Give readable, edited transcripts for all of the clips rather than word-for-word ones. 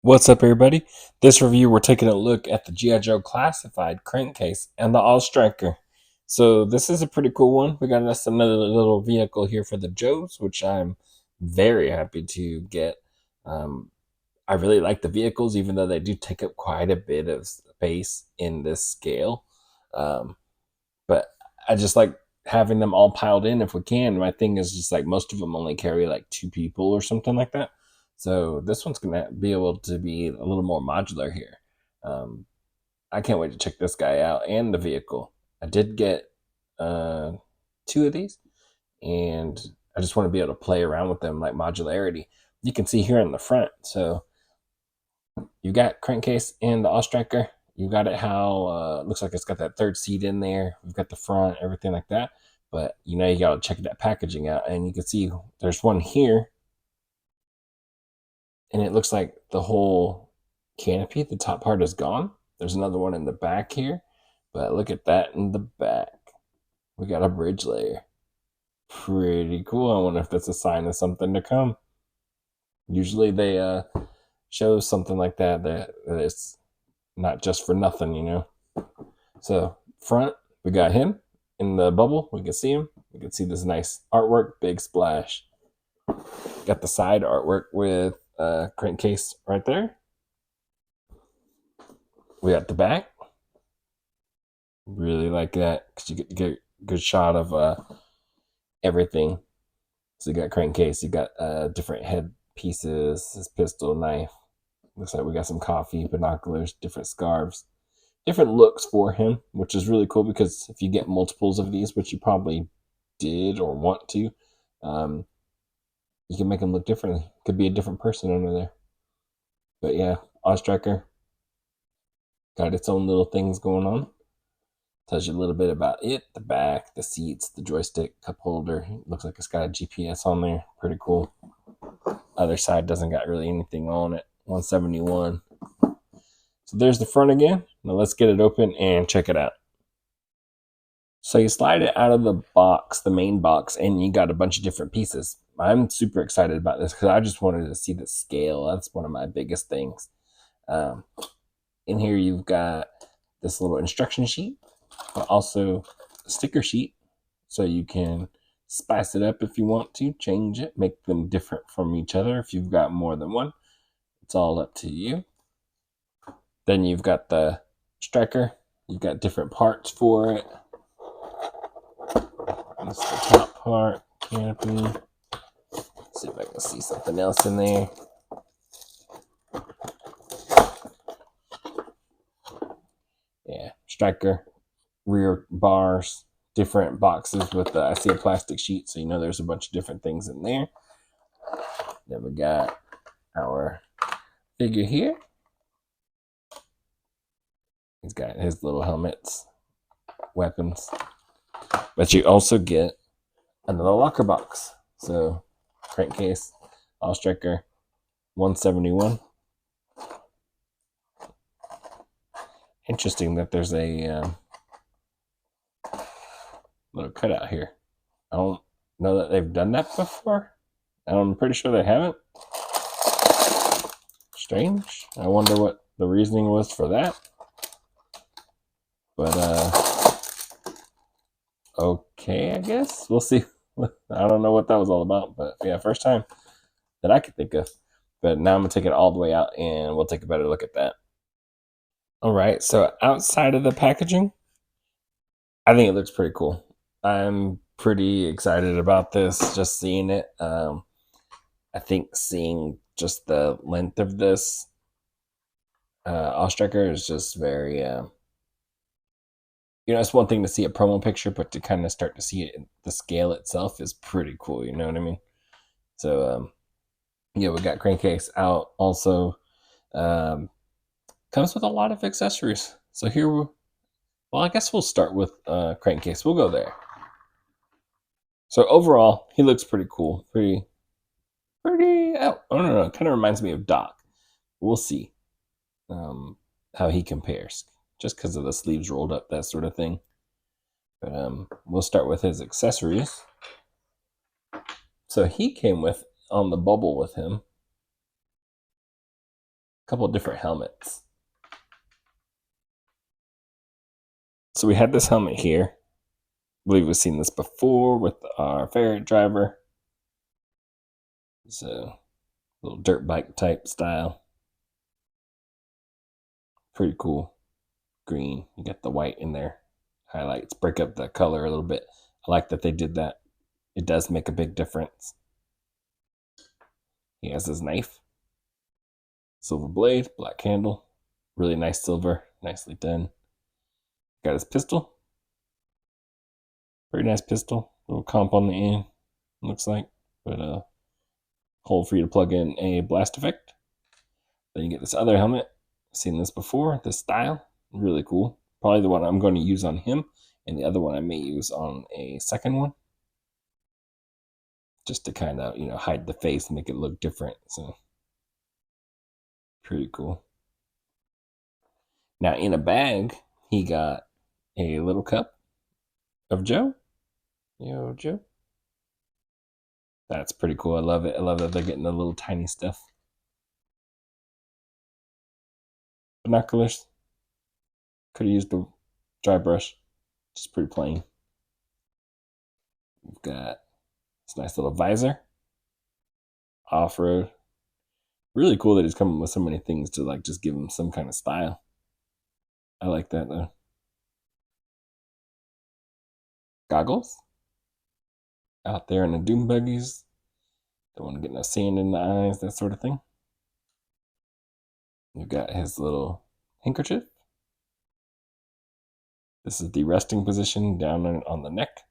What's up, everybody? This review, we're taking a look at the G.I. Joe Classified Crankcase and the All Striker. So this is a pretty cool one. We got us another little vehicle here for the Joes, which I'm very happy to get. I really like the vehicles, even though they do take up quite a bit of space in this scale. Um, but I just like having them all piled in if we can. My thing is just like most of them only carry like two people or something like that. So this one's gonna be able to be a little more modular here. Um, I can't wait to check this guy out and the vehicle. I did get uh, two of these, and I just want to be able to play around with them like modularity. You can see here in the front. So you got Crankcase and the All Striker. You got it how looks like it's got that third seat in there. We've got the front, everything like that. But you know you gotta check that packaging out, and you can see there's one here, and it looks like the whole canopy, the top part is gone. There's another one in the back here, but look at that in the back. We got a bridge layer. Pretty cool. I wonder if that's a sign of something to come. Usually they show something like that it's not just for nothing, you know. So front, we got him in the bubble. We can see him. We can see this nice artwork, big splash. Got the side artwork with crankcase right there. We got the back. Really like that because you get a good shot of everything. So you got crankcase, you got different head pieces, his pistol, knife. Looks like we got some coffee, binoculars, different scarves, different looks for him, which is really cool because if you get multiples of these, which you probably did or want to, you can make him look differently. Could be a different person under there. But yeah, Striker got its own little things going on. Tells you a little bit about it, the back, the seats, the joystick, cup holder. Looks like it's got a GPS on there. Pretty cool. Other side doesn't got really anything on it. 171. So there's the front again. Now let's get it open and check it out. So you slide it out of the box, the main box, and you got a bunch of different pieces. I'm super excited about this because I just wanted to see the scale. That's one of my biggest things. In here you've got this little instruction sheet, but also a sticker sheet, so you can spice it up if you want to, change it, make them different from each other if you've got more than one. It's all up to you. Then you've got the striker. You've got different parts for it. That's the top part, canopy. Let's see if I can see something else in there. Yeah, striker, rear bars, different boxes with the, I see a plastic sheet, so you know there's a bunch of different things in there. Then we got our figure here. He's got his little helmets, weapons. But you also get another locker box. So, crankcase, All Striker, 171. Interesting that there's a little cutout here. I don't know that they've done that before. I'm pretty sure they haven't. Strange. I wonder what the reasoning was for that. But, okay, I guess. We'll see. I don't know what that was all about. But, yeah, first time that I could think of. But now I'm going to take it all the way out, and we'll take a better look at that. All right, so outside of the packaging, I think it looks pretty cool. I'm pretty excited about this, just seeing it. I think seeing just the length of this Ostriker is just very, it's one thing to see a promo picture, but to kind of start to see it, the scale itself is pretty cool. You know what I mean? So, yeah, we got Crankcase out. Also, comes with a lot of accessories. So here, well, I guess we'll start with Crankcase. We'll go there. So overall, he looks pretty cool. Pretty. I don't know. Kind of reminds me of Doc. We'll see how he compares, just because of the sleeves rolled up, that sort of thing. But we'll start with his accessories. So he came with on the bubble with him couple different helmets. So we had this helmet here. I believe we've seen this before with our ferret driver. It's a little dirt bike type style. Pretty cool. Green. You got the white in there. Highlights. Break up the color a little bit. I like that they did that. It does make a big difference. He has his knife. Silver blade, black handle. Really nice silver. Nicely done. Got his pistol. Very nice pistol. Little comp on the end, looks like. But hole for you to plug in a blast effect. Then you get this other helmet. I've seen this before. This style. Really cool. Probably the one I'm going to use on him. And the other one I may use on a second one. Just to kind of, hide the face and make it look different. So, pretty cool. Now, in a bag, he got a little cup of Joe. Yo, Joe. That's pretty cool. I love it. I love that they're getting the little tiny stuff. Binoculars. Could have used a dry brush. Just pretty plain. We've got this nice little visor. Off-road. Really cool that he's coming with so many things to like just give him some kind of style. I like that though. Goggles. Out there in the doom buggies. Don't want to get no sand in the eyes, that sort of thing. You've got his little handkerchief. This is the resting position down on the neck.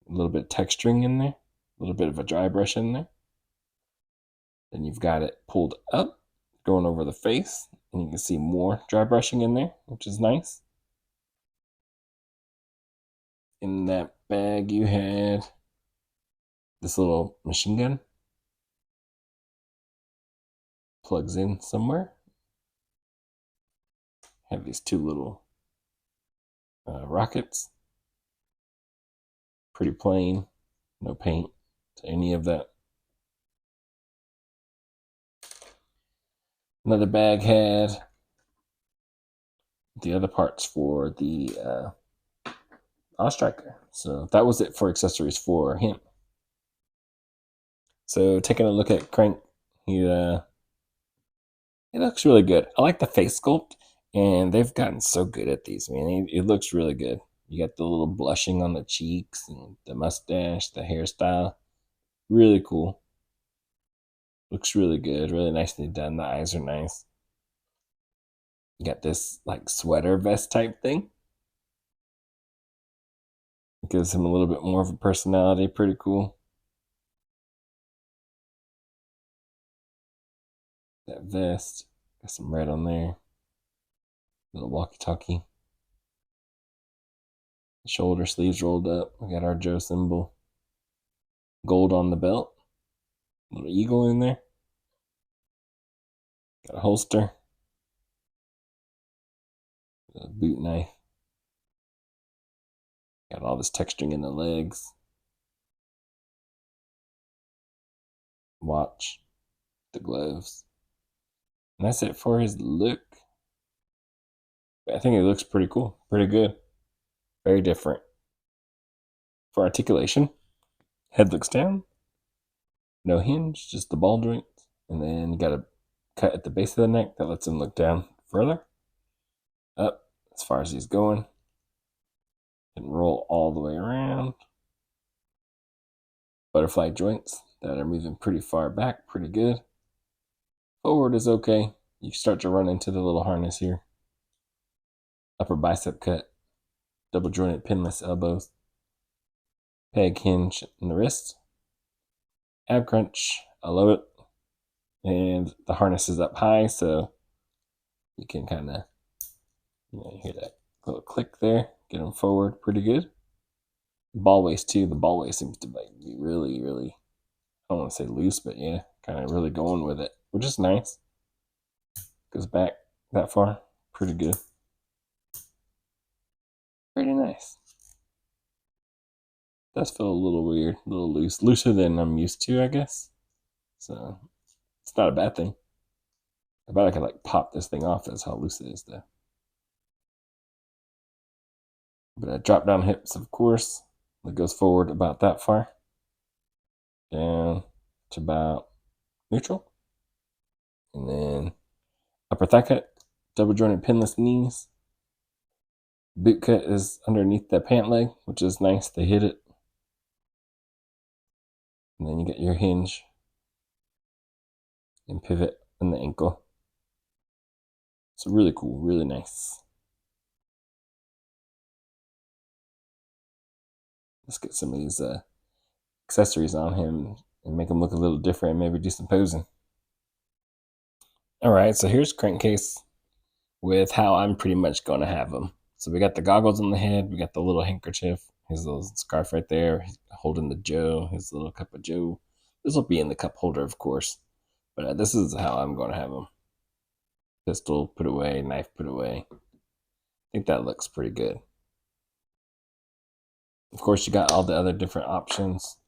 A little bit of texturing in there. A little bit of a dry brush in there. Then you've got it pulled up, going over the face. And you can see more dry brushing in there, which is nice. In that bag you had this little machine gun. Plugs in somewhere. Have these two little rockets. Pretty plain. No paint to any of that. Another bag had the other parts for the Striker. So that was it for accessories for him. So taking a look at Crank, he looks really good. I like the face sculpt, and they've gotten so good at these, man. It looks really good. You got the little blushing on the cheeks and the mustache, the hairstyle. Really cool. Looks really good. Really nicely done. The eyes are nice. You got this like sweater vest type thing. It gives him a little bit more of a personality. Pretty cool. That vest. Got some red on there. Little walkie-talkie. Shoulder sleeves rolled up. We got our Joe symbol. Gold on the belt. Little eagle in there. Got a holster. A boot knife. Got all this texturing in the legs. Watch. The gloves. And that's it for his look. I think it looks pretty cool. Pretty good. Very different. For articulation, head looks down. No hinge, just the ball joint. And then you got a cut at the base of the neck that lets him look down further. Up as far as he's going. And roll all the way around. Butterfly joints that are moving pretty far back, pretty good. Forward is okay. You start to run into the little harness here. Upper bicep cut. Double jointed pinless elbows. Peg hinge in the wrist. Ab crunch. I love it. And the harness is up high, so you can kind of hear that little click there. Get them forward pretty good. Ball waist too. The ball waist seems to be really, really, I don't want to say loose, but yeah, kind of really going with it, which is nice. Goes back that far. Pretty good. Pretty nice. Does feel a little weird, a little loose. Looser than I'm used to, I guess. So it's not a bad thing. I bet I could like pop this thing off. That's how loose it is though. But I drop down hips, of course. It goes forward about that far. Down to about neutral. And then upper thigh cut, double jointed pinless knees. Boot cut is underneath that pant leg, which is nice. They hit it. And then you get your hinge and pivot in the ankle. So really cool, really nice. Let's get some of these accessories on him and make him look a little different. Maybe do some posing. All right, so here's Crankcase with how I'm pretty much going to have him. So we got the goggles on the head, we got the little handkerchief, his little scarf right there, holding the Joe, his little cup of Joe. This will be in the cup holder, of course, but this is how I'm going to have him. Pistol put away, knife put away. I think that looks pretty good. Of course, you got all the other different options.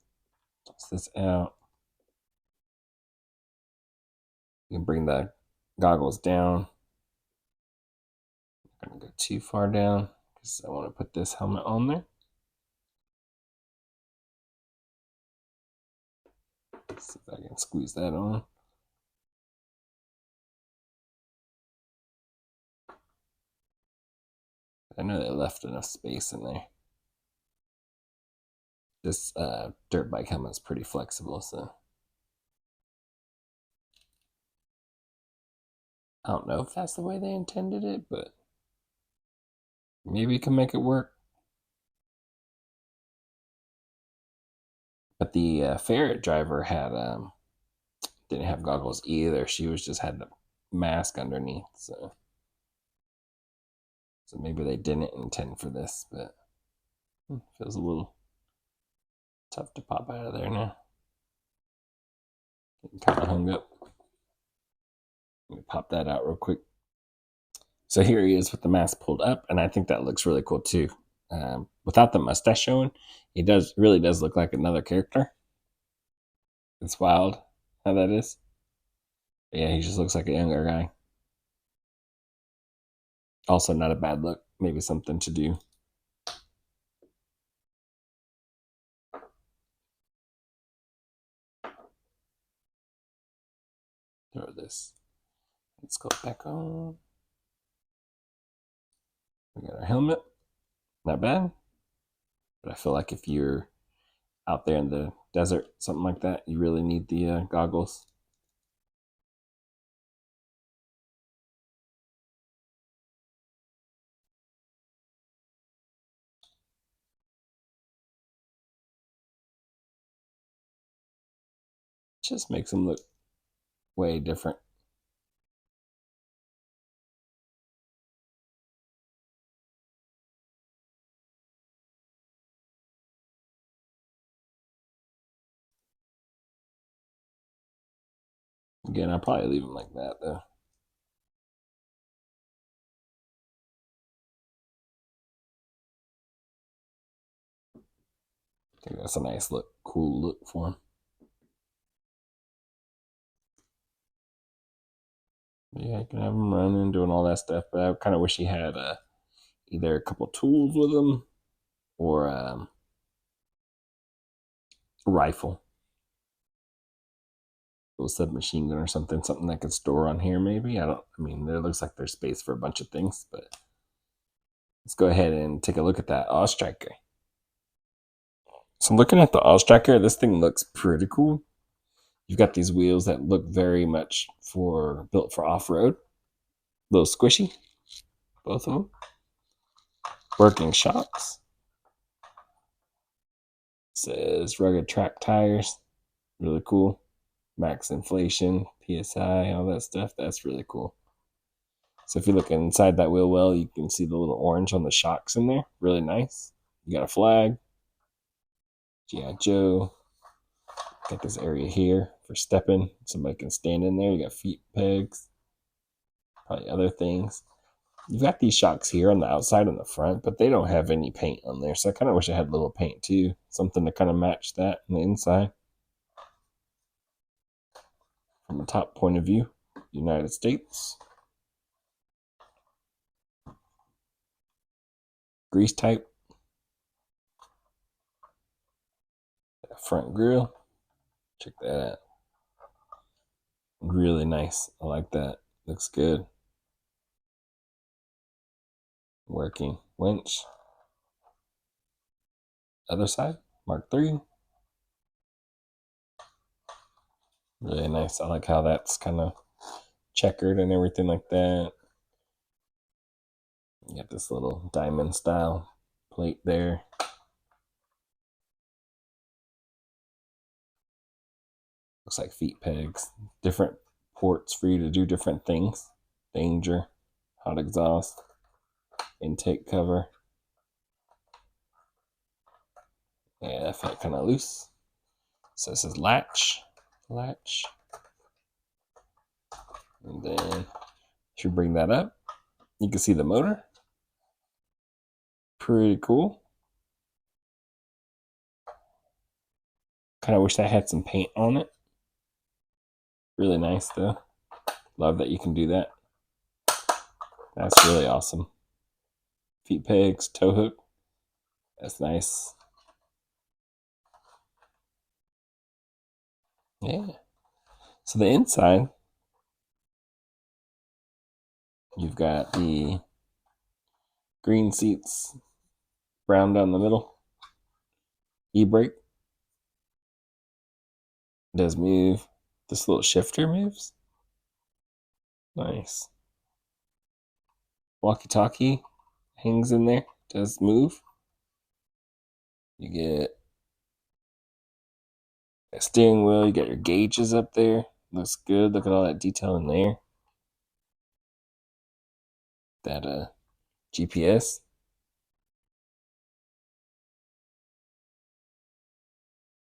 Toss this out. You can bring the goggles down. I'm going to go too far down because I want to put this helmet on there. Let's see if I can squeeze that on. I know they left enough space in there. This dirt bike helmet's pretty flexible, so I don't know if that's the way they intended it, but maybe you can make it work. But the ferret driver had didn't have goggles either. She was just had the mask underneath, so maybe they didn't intend for this, but feels a little tough to pop out of there now. Kind of hung up. Let me pop that out real quick. So here he is with the mask pulled up, and I think that looks really cool too. Without the mustache showing, he really does look like another character. It's wild how that is. But yeah, he just looks like a younger guy. Also, not a bad look. Maybe something to do. Throw this. Let's go back on. We got our helmet. Not bad. But I feel like if you're out there in the desert, something like that, you really need the goggles. Just makes them look way different. Again, I'll probably leave them like that though. I think that's a nice look, cool look for him. Yeah, you can have him running, doing all that stuff, but I kind of wish he had either a couple tools with him or a rifle, a little submachine gun or something that could store on here. Maybe I mean, there looks like there's space for a bunch of things, but let's go ahead and take a look at that Striker. So looking at the Striker, this thing looks pretty cool. You've got these wheels that look very much built for off road. A little squishy, both of them. Working shocks. It says rugged track tires. Really cool. Max inflation, PSI, all that stuff. That's really cool. So if you look inside that wheel well, you can see the little orange on the shocks in there. Really nice. You got a flag. G.I. Joe. Got this area here for stepping. Somebody can stand in there. You got feet pegs. Probably other things. You've got these shocks here on the outside and the front, but they don't have any paint on there. So I kind of wish I had a little paint too. Something to kind of match that on the inside. From a top point of view. United States. Grease type. Front grill. Check that out. Really nice. I like that. Looks good. Working winch. Other side. Mark 3. Really nice. I like how that's kind of checkered and everything like that. You got this little diamond style plate there. Looks like feet pegs. Different ports for you to do different things. Danger, hot exhaust, intake cover. Yeah, that felt kind of loose. So this is latch. And then if you bring that up, you can see the motor. Pretty cool. Kind of wish that had some paint on it. Really nice though. Love that you can do that. That's really awesome. Feet pegs, tow hook. That's nice. Yeah. So the inside, you've got the green seats, brown down the middle. E-brake does move. This little shifter moves. Nice. Walkie-talkie hangs in there. Does move. You get a steering wheel. You got your gauges up there. Looks good. Look at all that detail in there. That GPS.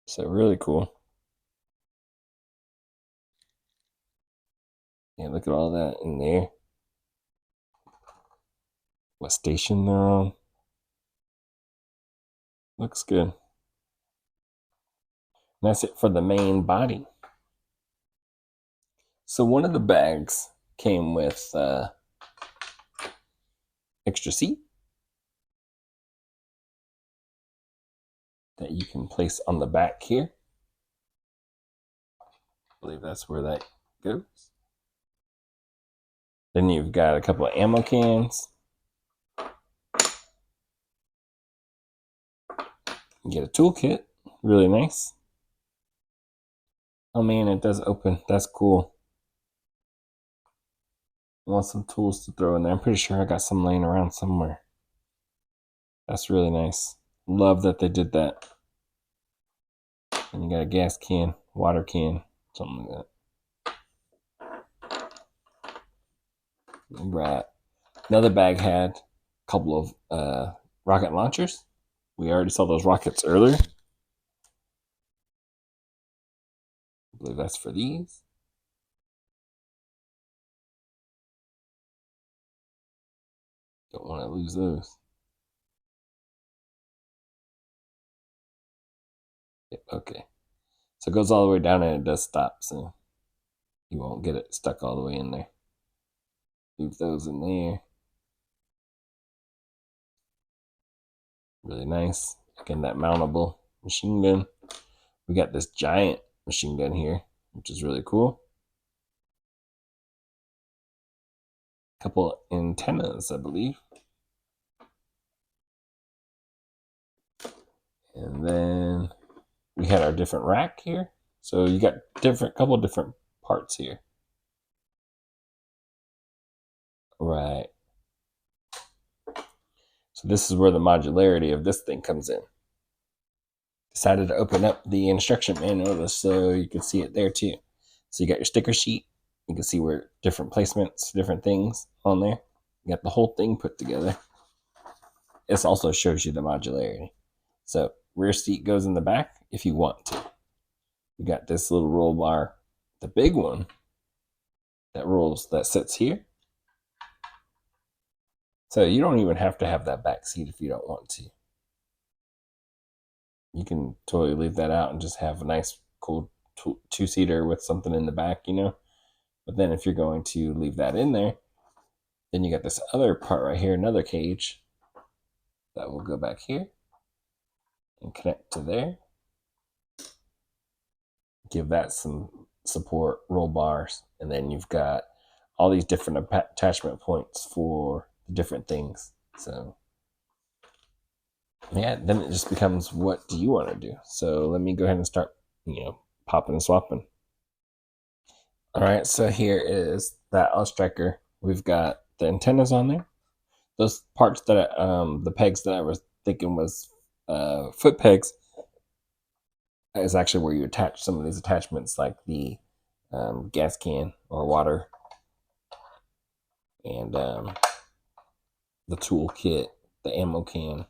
So really cool. Yeah, look at all that in there. What station they're on. Looks good. And that's it for the main body. So one of the bags came with extra seat that you can place on the back here. I believe that's where that goes. Then you've got a couple of ammo cans. You get a toolkit. Really nice. Oh man, it does open. That's cool. I want some tools to throw in there. I'm pretty sure I got some laying around somewhere. That's really nice. Love that they did that. And you got a gas can, water can, something like that. Right. Another bag had a couple of rocket launchers. We already saw those rockets earlier. I believe that's for these. Don't want to lose those. Yep, okay. So it goes all the way down and it does stop, so you won't get it stuck all the way in there. Leave those in there. Really nice. Again, that mountable machine gun. We got this giant machine gun here, which is really cool. Couple antennas, I believe. And then we had our different rack here. So you got couple different parts here. Right. So this is where the modularity of this thing comes in. Decided to open up the instruction manual so you can see it there too. So you got your sticker sheet. You can see where different placements, different things on there. You got the whole thing put together. This also shows you the modularity. So rear seat goes in the back if you want to. You got this little roll bar, the big one that sits here. So you don't even have to have that back seat if you don't want to. You can totally leave that out and just have a nice, cool two-seater with something in the back, you know? But then if you're going to leave that in there, then you got this other part right here, another cage that will go back here and connect to there. Give that some support, roll bars, and then you've got all these different attachment points for different things. So yeah, then it just becomes, what do you want to do? So let me go ahead and start, popping and swapping. All right, so here is that striker. We've got the antennas on there. Those parts that the pegs that I was thinking was foot pegs is actually where you attach some of these attachments, like the gas can or water, and the tool kit, the ammo can.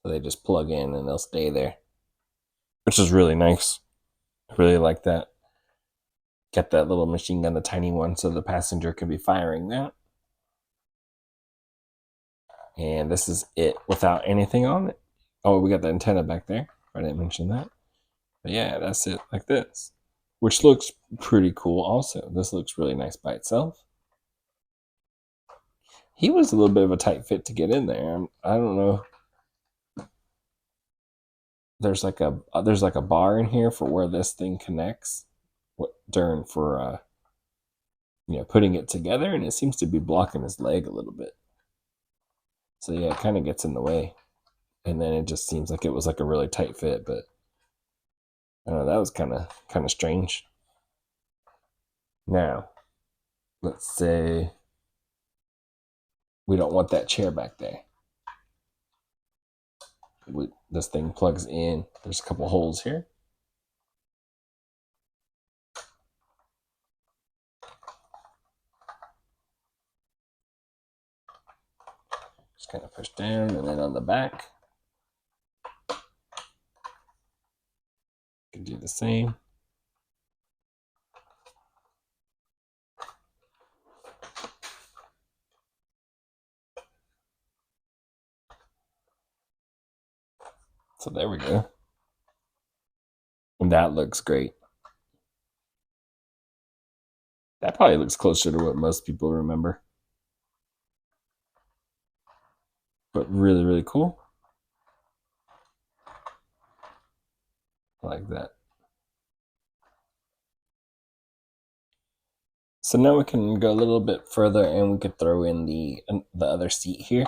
So they just plug in and they'll stay there, which is really nice. I really like that. Get that little machine gun, the tiny one, so the passenger can be firing that. And this is it without anything on it. Oh, we got the antenna back there. I didn't mention that. But yeah, that's it like this, which looks pretty cool also. This looks really nice by itself. He was a little bit of a tight fit to get in there. I don't know. There's like a bar in here for where this thing connects during for putting it together, and it seems to be blocking his leg a little bit. So yeah, it kind of gets in the way. And then it just seems like it was like a really tight fit, but I don't know, that was kind of strange. Now, let's say we don't want that chair back there. This thing plugs in. There's a couple holes here. Just kind of push down, and then on the back, you can do the same. So there we go. And that looks great. That probably looks closer to what most people remember. But really, really cool. I like that. So now we can go a little bit further, and we could throw in the other seat here.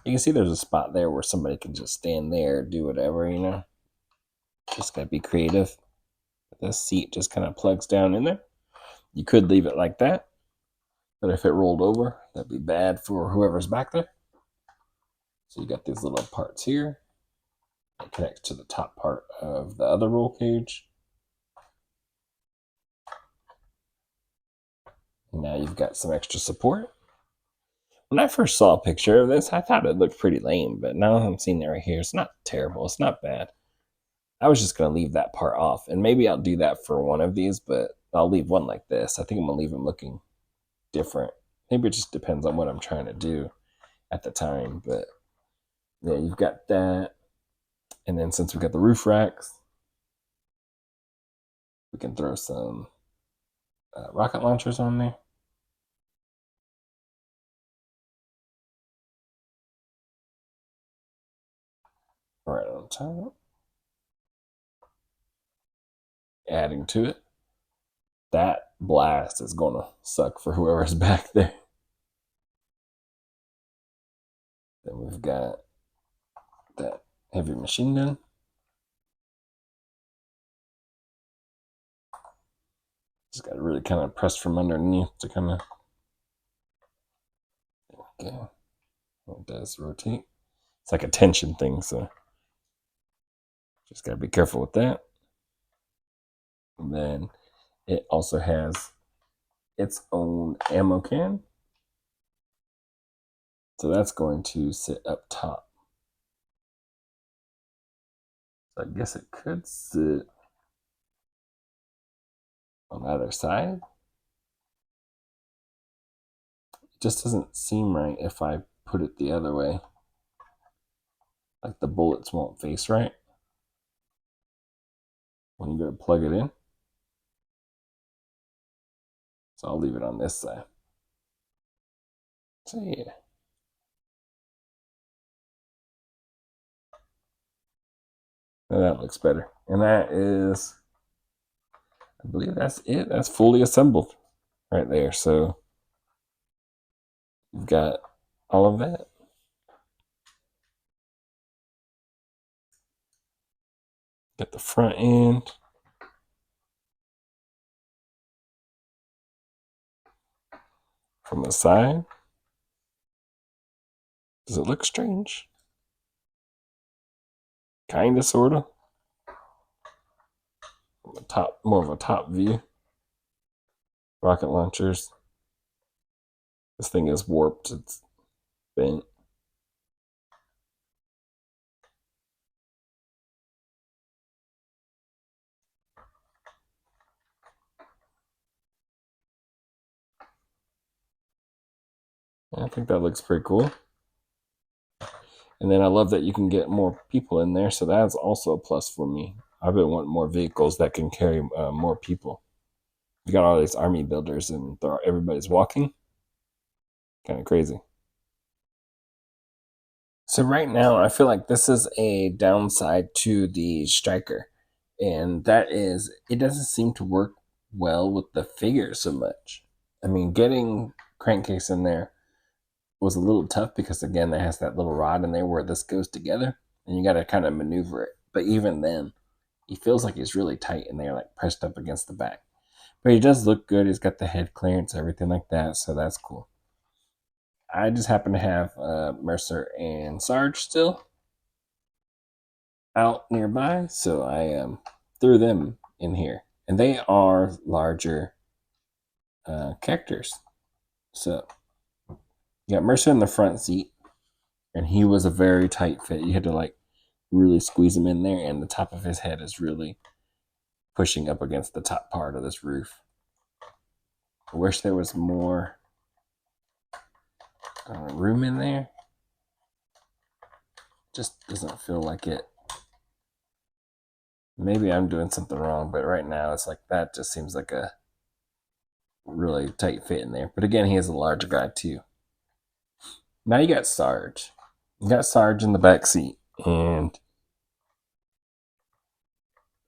You can see there's a spot there where somebody can just stand there, do whatever. Just gotta be creative. This seat just kind of plugs down in there. You could leave it like that, but if it rolled over, that'd be bad for whoever's back there. So you got these little parts here. It connects to the top part of the other roll cage. And now you've got some extra support. When I first saw a picture of this, I thought it looked pretty lame, but now I'm seeing it right here. It's not terrible. It's not bad. I was just going to leave that part off, and maybe I'll do that for one of these, but I'll leave one like this. I think I'm going to leave them looking different. Maybe it just depends on what I'm trying to do at the time, but yeah, you've got that. And then since we've got the roof racks, we can throw some rocket launchers on there. Right on top. Adding to it. That blast is going to suck for whoever's back there. Then we've got that heavy machine gun. Just got to really kind of press from underneath to kind of. Okay. It does rotate. It's like a tension thing, so just got to be careful with that. And then it also has its own ammo can. So that's going to sit up top. So I guess it could sit on either side. It just doesn't seem right if I put it the other way. Like the bullets won't face right when you go to plug it in. So I'll leave it on this side. So yeah. Now that looks better. And that is, I believe that's it. That's fully assembled right there. So you've got all of that. Got the front end. From the side. Does it look strange? Kinda, sorta. From the top, more of a top view. Rocket launchers. This thing is warped. It's bent. I think that looks pretty cool. And then I love that you can get more people in there, so that's also a plus for me. I've been wanting more vehicles that can carry more people. You got all these army builders and everybody's walking. Kind of crazy. So right now, I feel like this is a downside to the striker, and that is it doesn't seem to work well with the figure so much. I mean, getting Crankcase in there was a little tough because again, it has that little rod in there where this goes together, and you got to kind of maneuver it. But even then, he feels like he's really tight in there, like pressed up against the back. But he does look good. He's got the head clearance, everything like that, so that's cool. I just happen to have Mercer and Sarge still out nearby, so I threw them in here, and they are larger characters. So you got Mercer in the front seat, and he was a very tight fit. You had to like really squeeze him in there, and the top of his head is really pushing up against the top part of this roof. I wish there was more room in there. Just doesn't feel like it. Maybe I'm doing something wrong, but right now it's like that just seems like a really tight fit in there. But again, he is a larger guy too. Now you got Sarge. You got Sarge in the back seat, and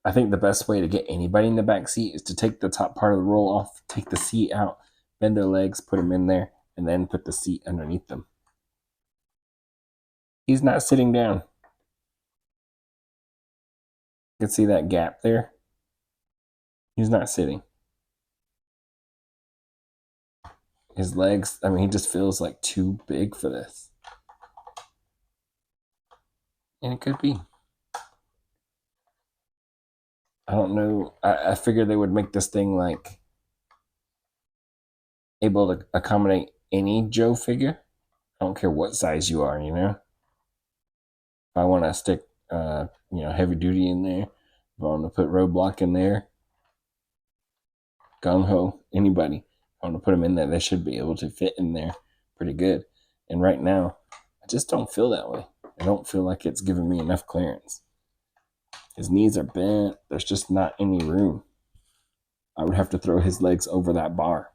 I think the best way to get anybody in the back seat is to take the top part of the roll off, take the seat out, bend their legs, put them in there, and then put the seat underneath them. He's not sitting down. You can see that gap there. He's not sitting. His legs, I mean, he just feels like too big for this. And it could be. I don't know. I figured they would make this thing like able to accommodate any Joe figure. I don't care what size you are, you know? If I want to stick, heavy duty in there, if I want to put roadblock in there, gung ho, anybody. If I want to put them in there, they should be able to fit in there pretty good. And right now, I just don't feel that way. I don't feel like it's giving me enough clearance. His knees are bent. There's just not any room. I would have to throw his legs over that bar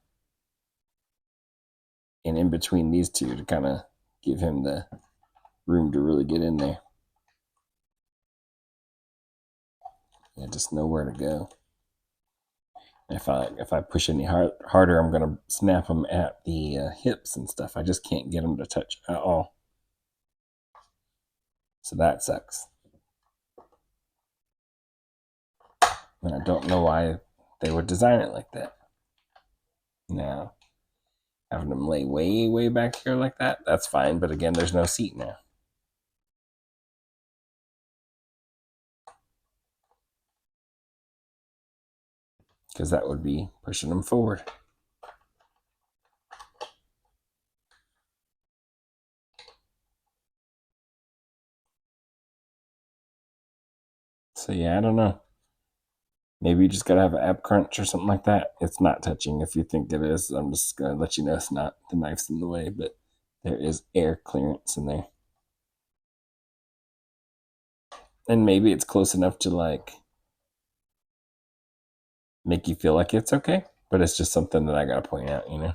and in between these two to kind of give him the room to really get in there. Yeah, just nowhere to go. If I push any harder, I'm gonna snap him at the hips and stuff. I just can't get him to touch at all. So that sucks. And I don't know why they would design it like that. Now, having him lay way, way back here like that, that's fine. But again, there's no seat now. Because that would be pushing him forward. So yeah, I don't know. Maybe you just gotta have an ab crunch or something like that. It's not touching. If you think it is, I'm just gonna let you know it's not. The knife's in the way, but there is air clearance in there. And maybe it's close enough to like make you feel like it's okay. but it's just something that I gotta point out, you know.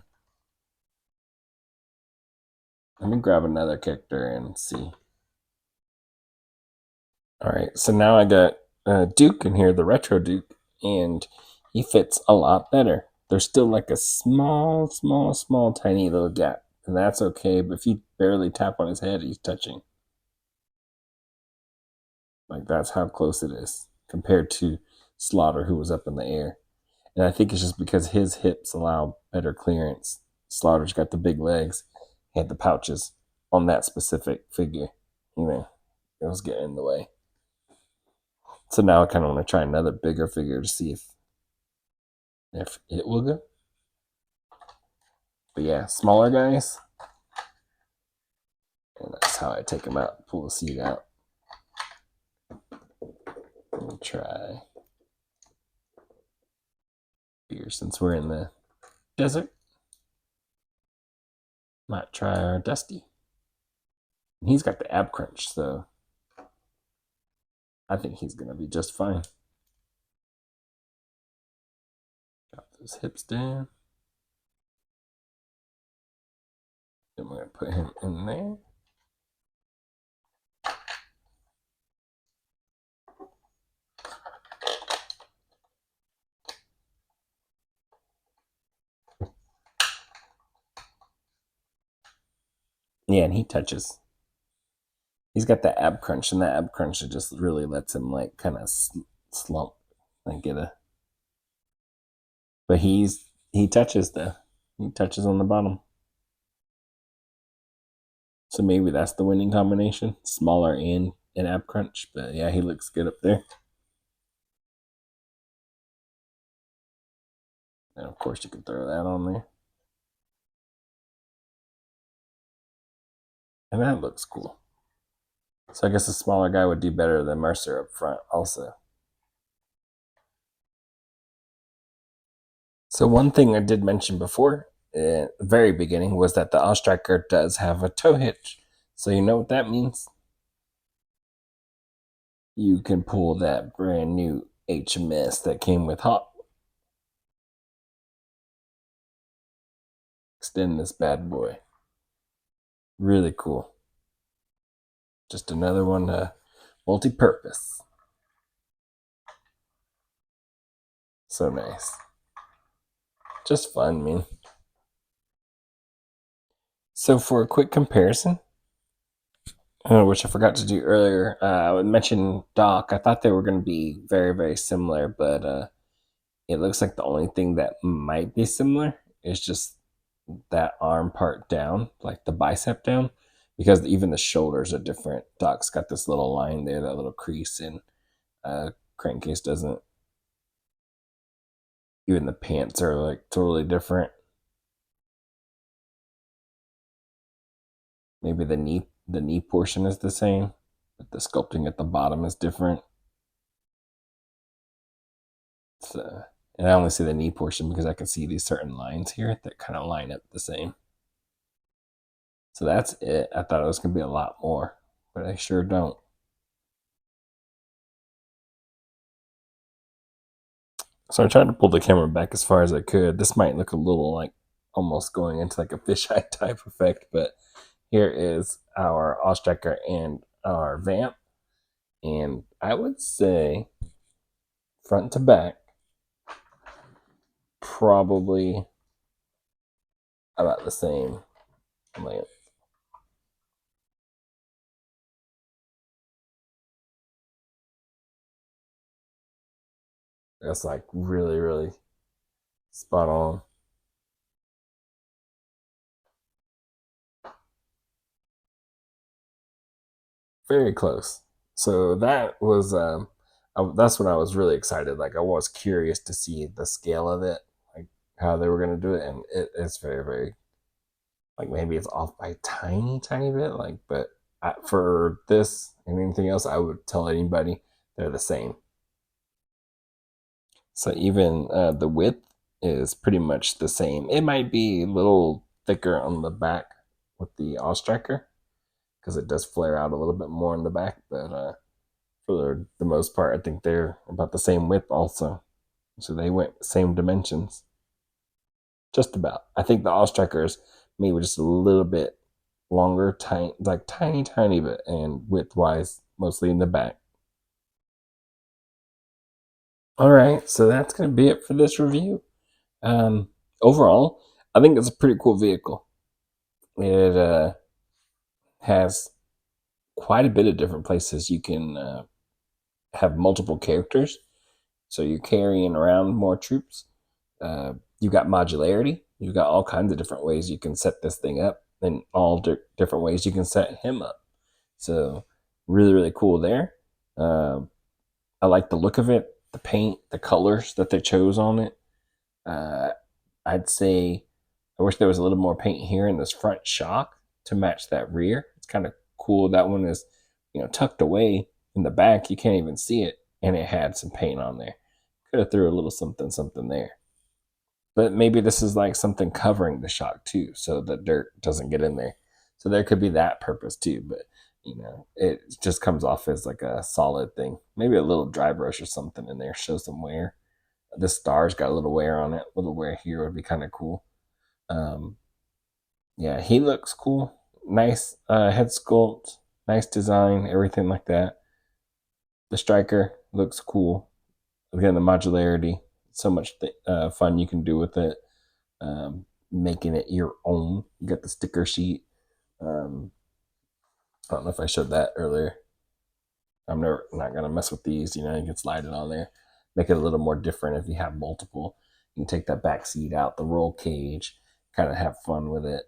Let me grab another character and see. All right, so now I got Duke in here, the retro Duke, and he fits a lot better. There's still like a small, tiny little gap, and that's okay. But if you barely tap on his head, he's touching. Like that's how close it is compared to Slaughter, who was up in the air. And I think it's just because his hips allow better clearance. Slaughter's got the big legs, he had the pouches on that specific figure. You know, it was getting in the way. So now I kind of want to try another bigger figure to see if it will go. But yeah, smaller guys. And that's how I take them out, pull the seat out. Let me try here since we're in the desert. Might try our Dusty. And he's got the ab crunch, so I think he's gonna be just fine. Drop those hips down. Then we're gonna put him in there. Yeah, and he touches. He's got the ab crunch, and that ab crunch just really lets him like kind of slump and get a. But he touches though. He touches on the bottom. So maybe that's the winning combination. Smaller and an ab crunch. But yeah, he looks good up there. And of course you can throw that on there. And that looks cool. So I guess a smaller guy would do better than Mercer up front also. So one thing I did mention before, at the very beginning, was that the Ostriker does have a tow hitch. So you know what that means? You can pull that brand new HMS that came with Hop. Extend this bad boy. Really cool. Just another one multi-purpose. So nice. Just fun, man. So for a quick comparison, which I forgot to do earlier, I would mention Doc. I thought they were going to be very similar, but it looks like the only thing that might be similar is just that arm part down, like the bicep down, because even the shoulders are different. Doc's got this little line there, that little crease, and Crankcase doesn't. Even the pants are like totally different. Maybe the knee portion is the same, but the sculpting at the bottom is different. So, and I only see the knee portion because I can see these certain lines here that kind of line up the same. So that's it. I thought it was going to be a lot more, but I sure don't. So I tried to pull the camera back as far as I could. This might look a little like almost going into like a fisheye type effect, but here is our Ostriker and our Vamp. And I would say front to back, probably about the same length. That's like really spot on. Very close. So that was that's when I was really excited. Like I was curious to see the scale of it, like how they were gonna do it, and it's very like maybe it's off by a tiny bit. Like, but for this and anything else, I would tell anybody they're the same. So even the width is pretty much the same. It might be a little thicker on the back with the Ostriker because it does flare out a little bit more in the back, but for the most part, I think they're about the same width also. So they went same dimensions. just about. I think the All Strikers maybe just a little bit longer, tiny, like tiny bit, and width wise, mostly in the back. All right, so that's gonna be it for this review. Um, Overall, I think it's a pretty cool vehicle. It has quite a bit of different places you can have multiple characters, so you're carrying around more troops. You got modularity. You got all kinds of different ways you can set this thing up, and all different ways you can set him up. So really cool there. Um, I like the look of it, the paint, the colors that they chose on it. Uh, I'd say I wish there was a little more paint here in this front shock to match that rear. It's kind of cool. That one is, tucked away in the back. You can't even see it, and it had some paint on there. Could have threw a little something there. But maybe this is like something covering the shock too, so the dirt doesn't get in there. So there could be that purpose too. But it just comes off as like a solid thing. Maybe a little dry brush or something in there, show some wear. The star's got a little wear on it. A little wear here would be kind of cool. Um, yeah, he looks cool. Nice head sculpt, nice design, everything like that. The striker looks cool. Again, the modularity, so much fun you can do with it. Making it your own. You got the sticker sheet. Um, I don't know if I showed that earlier. I'm not gonna mess with these. You can slide it on there, make it a little more different if you have multiple. You can take that back seat out, the roll cage, kind of have fun with it.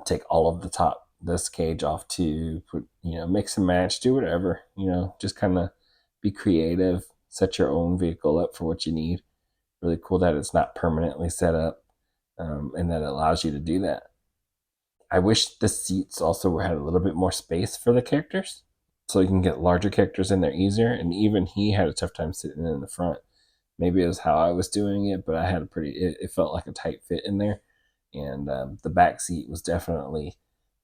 Take all of the top this cage off too. Put mix and match, do whatever. Just kind of be creative. Set your own vehicle up for what you need. Really cool that it's not permanently set up, and that it allows you to do that. I wish the seats also had a little bit more space for the characters, so you can get larger characters in there easier. And even he had a tough time sitting in the front. Maybe it was how I was doing it, but I had it felt like a tight fit in there. And the back seat was definitely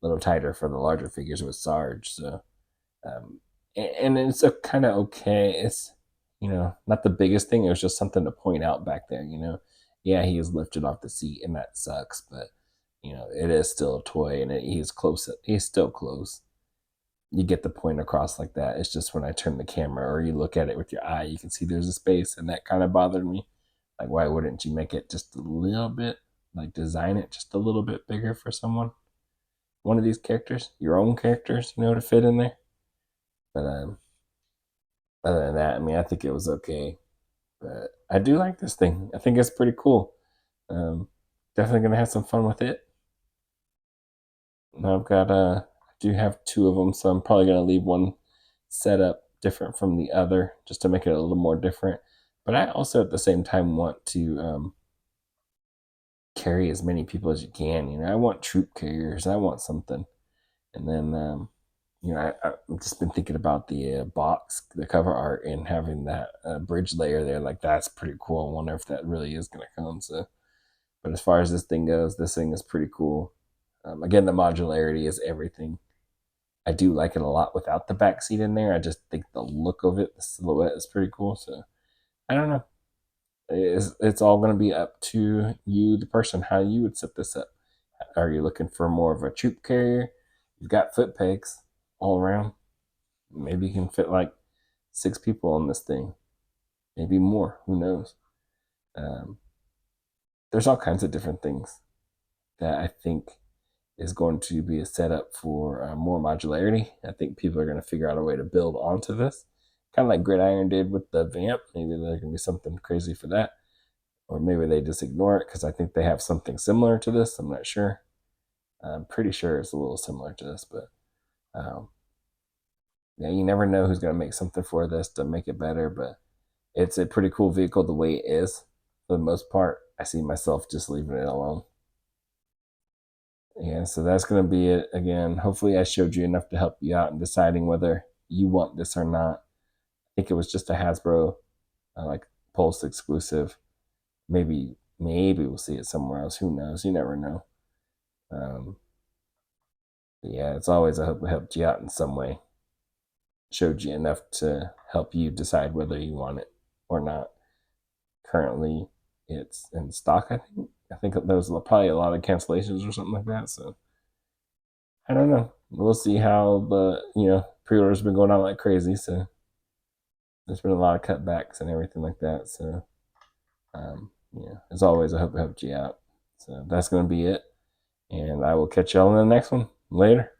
a little tighter for the larger figures with Sarge. So, um, and it's a kind of okay. It's, not the biggest thing. It was just something to point out back there, Yeah, he was lifted off the seat and that sucks, but it is still a toy, and he's close. He's still close. You get the point across like that. It's just when I turn the camera or you look at it with your eye, you can see there's a space, and that kind of bothered me. Like, why wouldn't you make it just a little bit, like design it just a little bit bigger for someone? One of these characters, your own characters, to fit in there. But other than that, I mean, I think it was okay. But I do like this thing. I think it's pretty cool. Um, Definitely gonna have some fun with it. I've got I do have two of them, so I'm probably gonna leave one set up different from the other just to make it a little more different. But I also at the same time want to carry as many people as you can. I want troop carriers. I want something, and then I've just been thinking about the box, the cover art, and having that bridge layer there. Like, that's pretty cool. I wonder if that really is gonna come. So, but as far as this thing goes, this thing is pretty cool. Again, the modularity is everything. I do like it a lot without the back seat in there. I just think the look of it, the silhouette is pretty cool. So I don't know. It's all going to be up to you, the person, how you would set this up. Are you looking for more of a troop carrier? You've got foot pegs all around. Maybe you can fit like 6 people on this thing. Maybe more. Who knows? Um, there's all kinds of different things that I think is going to be a setup for more modularity. I think people are going to figure out a way to build onto this, kind of like Gridiron did with the Vamp. Maybe there's going to be something crazy for that, or maybe they just ignore it because I think they have something similar to this. I'm not sure. I'm pretty sure it's a little similar to this, but um, yeah, you never know who's going to make something for this to make it better. But it's a pretty cool vehicle the way it is. For the most part, I see myself just leaving it alone. And so that's going to be it. Again, hopefully I showed you enough to help you out in deciding whether you want this or not. I think it was just a Hasbro like Pulse exclusive. Maybe we'll see it somewhere else. Who knows? You never know. Yeah, it's always, I hope it helped you out in some way. Showed you enough to help you decide whether you want it or not. Currently, it's in stock. I think there was probably a lot of cancellations or something like that. So I don't know. We'll see how the pre-orders been going on like crazy. So there's been a lot of cutbacks and everything like that. So as always, I hope it helped you out. So that's gonna be it, and I will catch y'all in the next one. Later.